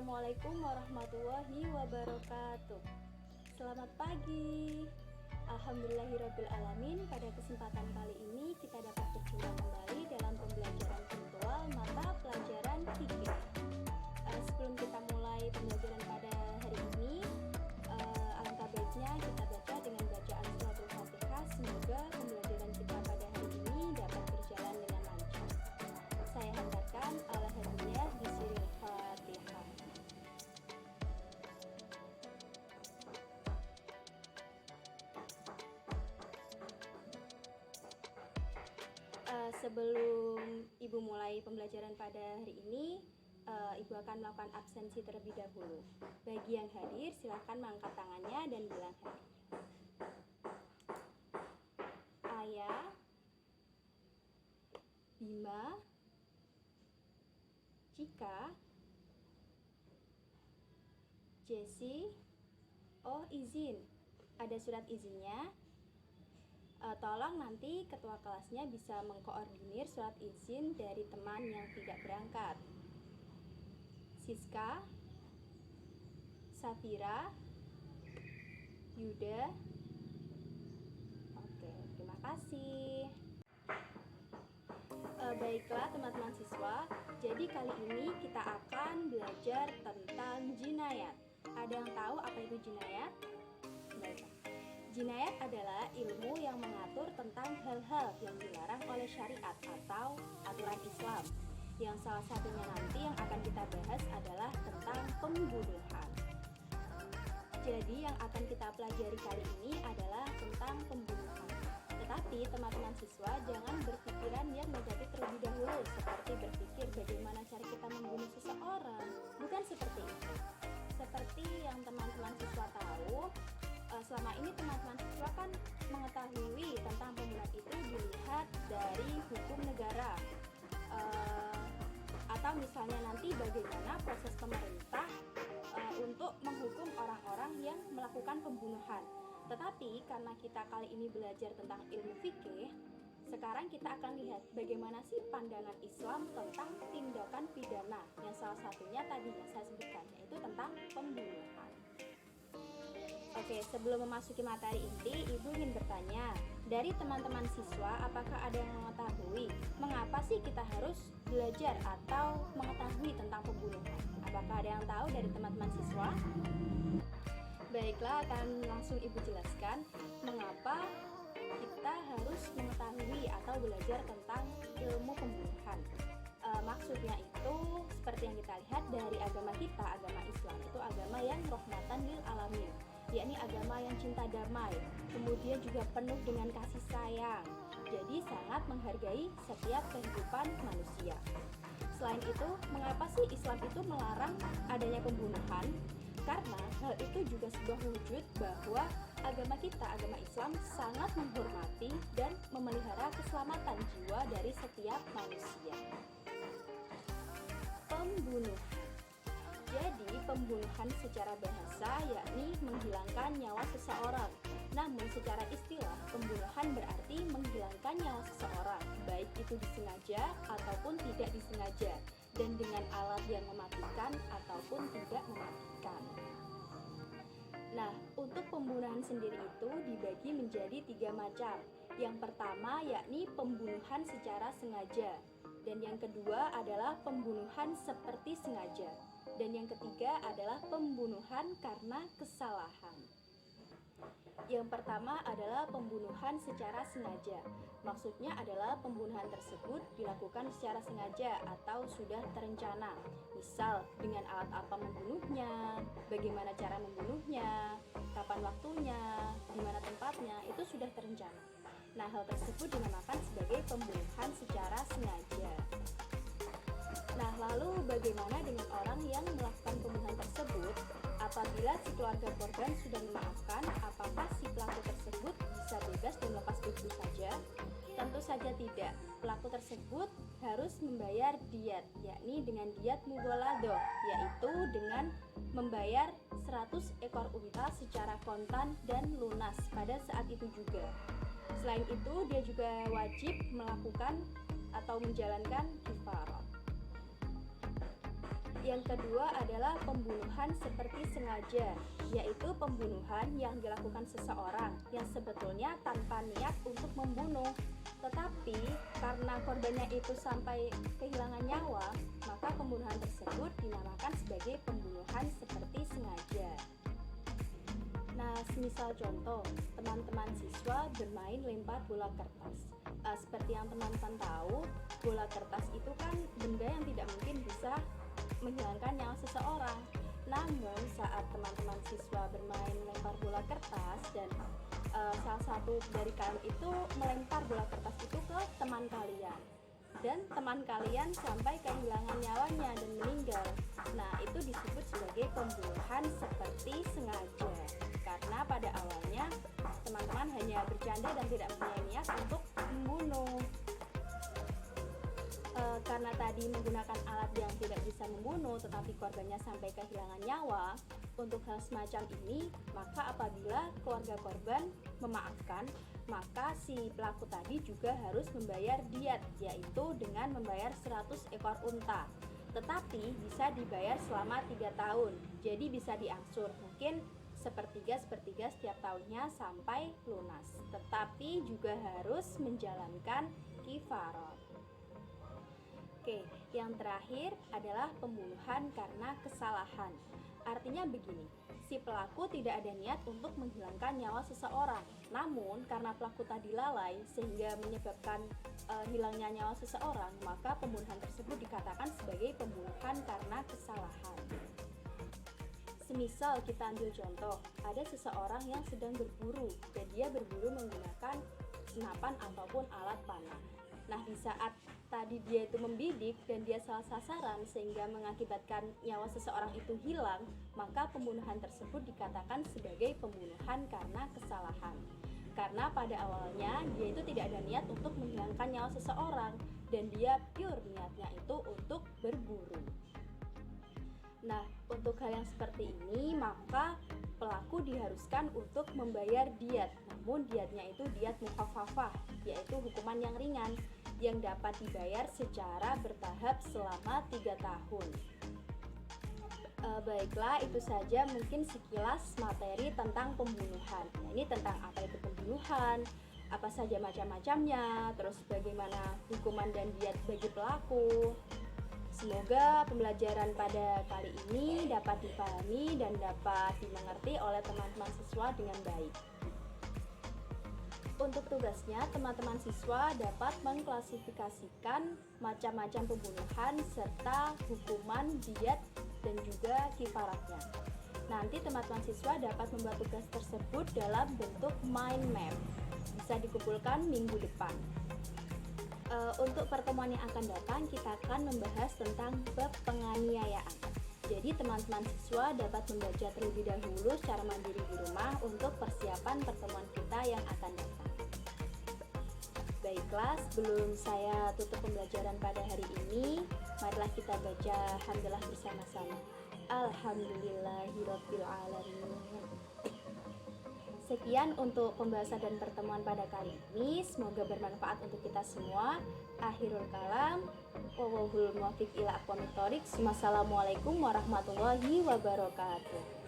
Assalamualaikum warahmatullahi wabarakatuh. Selamat pagi. Alhamdulillahirrabbilalamin. Pada kesempatan kali ini kita dapat berjumpa kembali dalam pembelajaran virtual mata pelajaran fikih. Sebelum kita mulai pembelajaran pada hari ini, alangkah baiknya kita baca dengan bacaan suratul Fatihah. Semoga pembelajaran kita pada hari ini dapat berjalan dengan lancar. Saya hantarkan al-hadiyah di siril Fatihah. Sebelum Ibu mulai pembelajaran pada hari ini, Ibu akan melakukan absensi terlebih dahulu. Bagi yang hadir, silakan mengangkat tangannya dan bilang hadir. Ayah, Bima, Cika, Jesse. Oh, izin. Ada surat izinnya. Tolong nanti ketua kelasnya bisa mengkoordinir surat izin dari teman yang tidak berangkat. Siska, Safira, Yuda. Oke, terima kasih. Baiklah teman-teman siswa, jadi kali ini kita akan belajar tentang jinayat. Ada yang tahu apa itu jinayat? Baiklah. Jinayat adalah ilmu yang mengatur tentang hal-hal yang dilarang oleh syariat atau aturan Islam. Yang salah satunya nanti yang akan kita bahas adalah tentang pembunuhan. Jadi yang akan kita pelajari kali ini adalah tentang pembunuhan. Tetapi teman-teman siswa jangan berpikiran yang negatif terlebih dahulu, seperti berpikir bagaimana cara kita membunuh seseorang. Bukan seperti itu. Seperti yang teman-teman siswa tahu, selama ini teman-teman siswa kan mengetahui tentang pembunuhan itu dilihat dari hukum negara, atau misalnya nanti bagaimana proses pemerintah untuk menghukum orang-orang yang melakukan pembunuhan. Tetapi karena kita kali ini belajar tentang ilmu fikih, sekarang kita akan lihat bagaimana sih pandangan Islam tentang tindakan pidana, yang salah satunya tadi yang saya sebutkan, yaitu tentang pembunuhan. Oke, sebelum memasuki materi inti, Ibu ingin bertanya, dari teman-teman siswa, apakah ada yang mengetahui mengapa sih kita harus belajar atau mengetahui tentang pembunuhan? Apakah ada yang tahu dari teman-teman siswa? Baiklah, akan langsung Ibu jelaskan mengapa kita harus mengetahui atau belajar tentang ilmu pembunuhan. Maksudnya itu seperti yang kita lihat dari agama kita, agama Islam itu agama yang rahmatan lil alamin, yakni agama yang cinta damai, kemudian juga penuh dengan kasih sayang, jadi sangat menghargai setiap kehidupan manusia. Selain itu, mengapa sih Islam itu melarang adanya pembunuhan? Karena hal itu juga sebuah wujud bahwa agama kita, agama Islam, sangat menghormati dan memelihara keselamatan jiwa dari setiap manusia. Pembunuhan. Jadi, pembunuhan secara bahasa yakni menghilangkan nyawa seseorang. Namun, secara istilah, pembunuhan berarti menghilangkan nyawa seseorang, baik itu disengaja ataupun tidak disengaja, dan dengan alat yang mematikan ataupun tidak mematikan. Nah, untuk pembunuhan sendiri itu dibagi menjadi 3 macam. Yang pertama yakni pembunuhan secara sengaja, dan yang kedua adalah pembunuhan seperti sengaja, dan yang ketiga adalah pembunuhan karena kesalahan. Yang pertama adalah pembunuhan secara sengaja. Maksudnya adalah pembunuhan tersebut dilakukan secara sengaja atau sudah terencana. Misal dengan alat apa membunuhnya, bagaimana cara membunuhnya, kapan waktunya, di mana tempatnya, itu sudah terencana. Nah, hal tersebut dinamakan sebagai pembunuhan secara sengaja. Nah, lalu bagaimana dengan orang yang melakukan pembunuhan tersebut? Apabila si keluarga korban sudah memaafkan, apakah si pelaku tersebut bisa bebas dan lepas begitu saja? Tentu saja tidak. Pelaku tersebut harus membayar diat, yakni dengan diat mughaladoh, yaitu dengan membayar 100 ekor unta secara kontan dan lunas pada saat itu juga. Selain itu, dia juga wajib melakukan atau menjalankan kifarah. Yang kedua adalah pembunuhan seperti sengaja, yaitu pembunuhan yang dilakukan seseorang yang sebetulnya tanpa niat untuk membunuh. Tetapi karena korbannya itu sampai kehilangan nyawa, maka pembunuhan tersebut dinamakan sebagai pembunuhan seperti sengaja. Nah, semisal contoh, teman-teman siswa bermain lempar bola kertas. Seperti yang teman-teman tahu, bola kertas itu kan benda yang tidak mungkin bisa menghilangkan nyawa seseorang. Namun saat teman-teman siswa bermain lempar bola kertas dan salah satu dari kalian itu melempar bola kertas itu ke teman kalian, dan teman kalian sampai kehilangan nyawanya dan meninggal. Nah, itu disebut sebagai pembunuhan seperti sengaja, karena pada awalnya teman-teman hanya bercanda dan tidak mempunyai niat untuk membunuh. Karena tadi menggunakan alat yang tidak bisa membunuh tetapi korbannya sampai kehilangan nyawa, untuk hal semacam ini maka apabila keluarga korban memaafkan, maka si pelaku tadi juga harus membayar diat, yaitu dengan membayar 100 ekor unta. Tetapi bisa dibayar selama 3 tahun, jadi bisa diangsur, mungkin sepertiga setiap tahunnya sampai lunas. Tetapi juga harus menjalankan kifarah. Oke, yang terakhir adalah pembunuhan karena kesalahan. Artinya begini, si pelaku tidak ada niat untuk menghilangkan nyawa seseorang, namun karena pelaku tadi lalai sehingga menyebabkan hilangnya nyawa seseorang, maka pembunuhan tersebut dikatakan sebagai pembunuhan karena kesalahan. Semisal kita ambil contoh, ada seseorang yang sedang berburu dan dia berburu menggunakan senapan ataupun alat panah. Nah, di saat tadi dia itu membidik dan dia salah sasaran sehingga mengakibatkan nyawa seseorang itu hilang, maka pembunuhan tersebut dikatakan sebagai pembunuhan karena kesalahan. Karena pada awalnya dia itu tidak ada niat untuk menghilangkan nyawa seseorang dan dia pure niatnya itu untuk berburu. Nah, untuk hal yang seperti ini maka pelaku diharuskan untuk membayar diat. Namun diatnya itu diat mukhafafah, yaitu hukuman yang ringan yang dapat dibayar secara bertahap selama 3 tahun. Baiklah, itu saja mungkin sekilas materi tentang pembunuhan. Nah, ini tentang apa itu pembunuhan, apa saja macam-macamnya, terus bagaimana hukuman dan diat bagi pelaku. Semoga pembelajaran pada kali ini dapat dipahami dan dapat dimengerti oleh teman-teman siswa dengan baik. Untuk tugasnya, teman-teman siswa dapat mengklasifikasikan macam-macam pembunuhan serta hukuman, diat, dan juga kifaratnya. Nanti teman-teman siswa dapat membuat tugas tersebut dalam bentuk mind map. Bisa dikumpulkan minggu depan. Untuk pertemuan yang akan datang, kita akan membahas tentang bab penganiayaan. Jadi teman-teman siswa dapat membaca terlebih dahulu secara mandiri di rumah untuk persiapan pertemuan kita yang akan datang. Baiklah, sebelum saya tutup pembelajaran pada hari ini, marilah kita baca hamdalah bersama-sama. Alhamdulillahirabbil alamin. Sekian untuk pembahasan dan pertemuan pada kali ini. Semoga bermanfaat untuk kita semua. Akhirul kalam. Wallahul muwaffiq ila aqwamit thoriq. Wassalamualaikum warahmatullahi wabarakatuh.